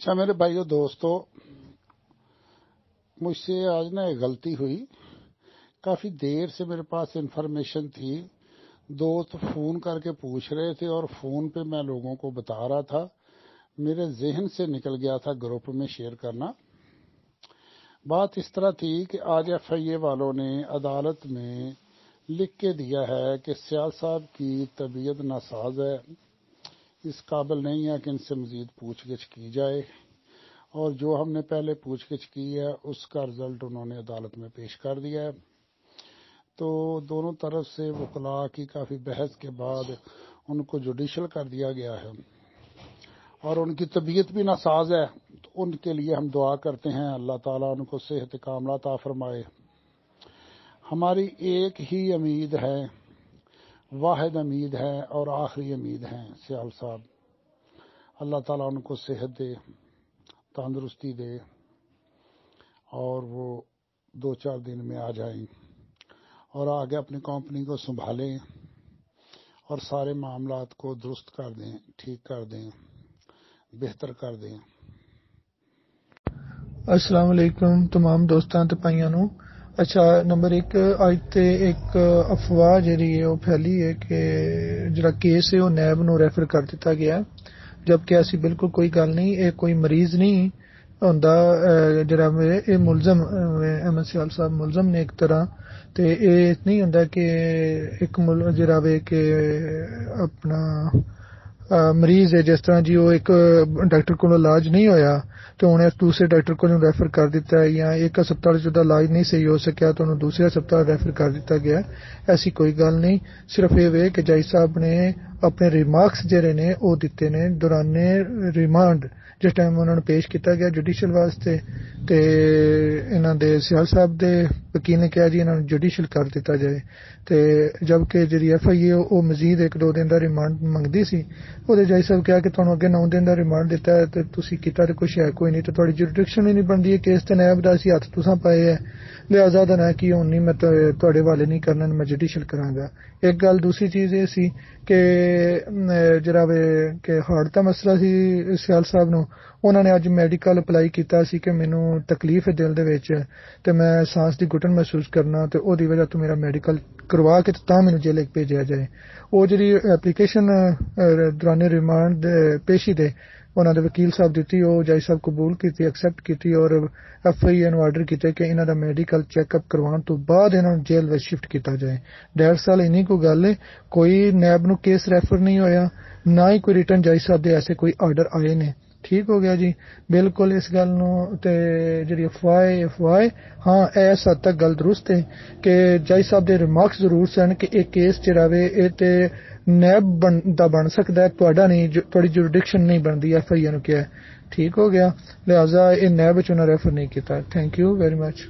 अच्छा मेरे भाइयों दोस्तों, मुझसे आज ना एक गलती हुई। काफी देर से मेरे पास इंफॉर्मेशन थी। दोस्त फोन करके पूछ रहे थे और फोन पे मैं लोगों को बता रहा था। मेरे जहन से निकल गया था ग्रुप में शेयर करना। बात इस तरह थी कि आज एफआईए वालों ने अदालत में लिख के दिया है कि सियाल साहब की तबीयत नासाज है, इस काबिल नहीं है कि इनसे मजीद पूछगिछ की जाए, और जो हमने पहले पूछगिछ की है उसका रिजल्ट उन्होंने अदालत में पेश कर दिया है। तो दोनों तरफ से वकला की काफ़ी बहस के बाद उनको जुडिशल कर दिया गया है और उनकी तबीयत भी नासाज है। तो उनके लिए हम दुआ करते हैं, अल्लाह ताला उनको सेहत कामला अता फरमाए। हमारी एक ही उम्मीद है, वाहिद उम्मीद है और आखिरी उम्मीद है, सियाल साहब अल्लाह ताला उनको सेहत दे, तंदुरुस्ती दे और वो 2-4 दिन में आ जाएं और आगे अपनी कंपनी को संभालें और सारे मामलात को दुरुस्त कर दें, ठीक कर दें, बेहतर कर दें। अस्सलाम वालेकुम तमाम दोस्तां ते भाइयां नूं। अच्छा नंबर 1 अज ते एक अफवाह जिहड़ी है वो फैली है कि जिहड़ा केस है वो नैब नूं रेफर कर दिता गया, जबकि ऐसी बिल्कुल कोई गल नहीं। ये कोई मरीज नहीं होंदा, जिहड़ा ये मुलजम अहमद सियाल साहब मुलजम ने एक तरह ते ये नहीं होंदा कि एक जिहड़ा वे कि अपना मरीज है, जिस तरह जी वो एक डॉक्टर को इलाज नहीं होया तो उन्हें दूसरे डॉक्टर को रेफर कर दिता है, या एक अस्पताल जो इलाज नहीं सही हो सकिया तो उन्हें दूसरे अस्पताल रेफर कर दिता गया। ऐसी कोई गल नहीं। सिर्फ ये वे कि जज साहब ने अपने रिमार्क्स जेरे ने वो दिते ने दौराने रिमांड, जिस टाइम उन्होंने पेश किया गया जुडिशल वास्ते, ते इन्हां दे सियाल साहब दे वकील ने कहा जी इन्होंने जुडिशल कर दिता जाए। ते जबकि जी एफआईए वो मजीद 1-2 दिन का रिमांड मंगती सी, ਉਹਦੇ ਜੱਜ ਸਾਹਿਬ ਕਿਹਾ ਕਿ ਤੁਹਾਨੂੰ ਅੱਗੇ 9 ਦਿਨ ਦਾ ਰਿਮਾਂਡ ਦਿੱਤਾ ਹੈ ਤੇ ਤੁਸੀਂ ਕੀਤਾ ਤੇ ਕੁਛ ਹੈ ਕੋਈ ਨਹੀਂ, ਤੇ ਤੁਹਾਡੀ ਜੁਰਿਸਡਿਕਸ਼ਨ ਹੀ ਨਹੀਂ ਬਣਦੀ ਹੈ ਕੇਸ ਤੇ ਨੈਬ ਦਾ ਅਸੀਂ ਹੱਥ ਤੁਸਾਂ ਪਾਏ ਹੈ, ਲਿਹਾਜ਼ਾ ਦਾ ਨਾ ਕਿ ਹੁਣ ਨਹੀਂ ਮੈਂ ਤੁਹਾਡੇ ਵਾਲੇ ਨਹੀਂ ਕਰਨਾ, ਮੈਂ ਜੁਡੀਸ਼ਲ ਕਰਾਂਗਾ। ਇੱਕ ਗੱਲ। ਦੂਸਰੀ ਚੀਜ਼ ਇਹ ਸੀ ਕਿ ਜਿਹੜਾ ਵੇ ਕਿ ਹਾਰਟ ਦਾ ਮਸਲਾ ਸੀ ਸਿਆਲ ਸਾਹਿਬ ਨੂੰ, ਉਹਨਾਂ ਨੇ ਅੱਜ ਮੈਡੀਕਲ ਅਪਲਾਈ ਕੀਤਾ ਸੀ ਕਿ ਮੈਨੂੰ ਤਕਲੀਫ ਹੈ ਦਿਲ ਦੇ ਵਿੱਚ ਤੇ ਮੈਂ ਸਾਂਸ ਦੀ ਘੁਟਨ ਮਹਿਸੂਸ ਕਰਨਾ, ਤੇ ਉਹਦੀ ਵਜ੍ਹਾ ਤੋਂ ਮੇਰਾ ਮੈਡੀਕਲ ਕਰਵਾ ਕੇ ਤਾਂ ਮੈਨੂੰ ਜੇਲ੍ਹ ਭੇਜਿਆ ਜਾਏ। ਉਹ ਜਿਹੜੀ ਐਪਲੀਕੇਸ਼ਨ ਦੌਰਾਨੇ ਰਿਮਾਂਡ ਪੇਸ਼ੀ ਦੇ ਉਹਨਾਂ ਦੇ ਵਕੀਲ ਸਾਹਿਬ ਦਿੱਤੀ, ਉਹ ਜੱਜ ਸਾਹਿਬ ਕਬੂਲ ਕੀਤੀ, ਐਕਸੈਪਟ ਕੀਤੀ ਔਰ ਐਫਆਈਏ ਨੂੰ ਆਰਡਰ ਕੀਤਾ ਕਿ ਇਹਨਾਂ ਦਾ ਮੈਡੀਕਲ ਚੈੱਕਅਪ ਕਰਵਾਉਣ ਤੋਂ ਬਾਅਦ ਇਹਨਾਂ ਨੂੰ ਜੇਲ੍ਹ ਵਿੱਚ ਸ਼ਿਫਟ ਕੀਤਾ ਜਾਏ। 1.5 ਸਾਲ ਇੰਨੀ ਕੋਈ ਗੱਲ ਹੈ। ਕੋਈ ਨੈਬ ਨੂੰ ਕੇਸ ਰੈਫਰ ਨਹੀਂ ਹੋਇਆ, ਨਾ ਹੀ ਕੋਈ ਰਿਟਰਨ ਜੱਜ ਸਾਹਿਬ ਦੇ ਐਸੇ ਕੋਈ ਆਰਡਰ ਆਏ ਨੇ। ठीक हो गया जी, बिल्कुल इस गल ते जी अफवाह हाँ इस हद तक गल दुरुस्त है कि जज साहब के रिमार्क्स जरूर सन कि एक केस जिहड़ा वे ते नैब बन सकता है, तुहाडा नहीं, तुहाडी जुरिडिक्शन नहीं बनती। एफआईए ने किया ठीक हो गया, लिहाजा ये नैब च उन्हें रेफर नहीं किया। Thank you very much.